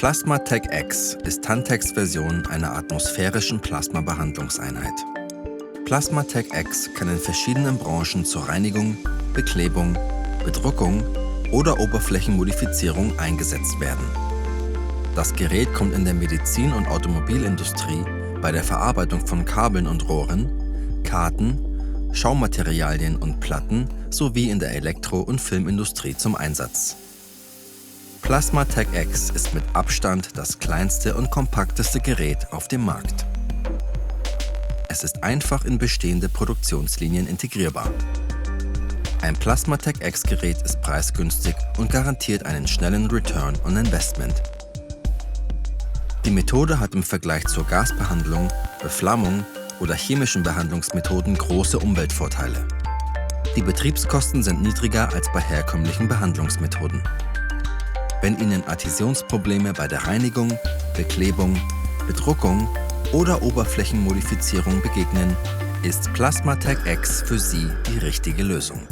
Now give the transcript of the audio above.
Plasma-Tech X ist Tantex Version einer atmosphärischen Plasmabehandlungseinheit. Plasma-Tech X kann in verschiedenen Branchen zur Reinigung, Beklebung, Bedruckung oder Oberflächenmodifizierung eingesetzt werden. Das Gerät kommt in der Medizin- und Automobilindustrie bei der Verarbeitung von Kabeln und Rohren, Karten, Schaumaterialien und Platten sowie in der Elektro- und Filmindustrie zum Einsatz. Plasma-Tech X ist mit Abstand das kleinste und kompakteste Gerät auf dem Markt. Es ist einfach in bestehende Produktionslinien integrierbar. Ein Plasma-Tech X-Gerät ist preisgünstig und garantiert einen schnellen Return on Investment. Die Methode hat im Vergleich zur Gasbehandlung, Beflammung oder chemischen Behandlungsmethoden große Umweltvorteile. Die Betriebskosten sind niedriger als bei herkömmlichen Behandlungsmethoden. Wenn Ihnen Adhäsionsprobleme bei der Reinigung, Beklebung, Bedruckung oder Oberflächenmodifizierung begegnen, ist Plasma-Tech X für Sie die richtige Lösung.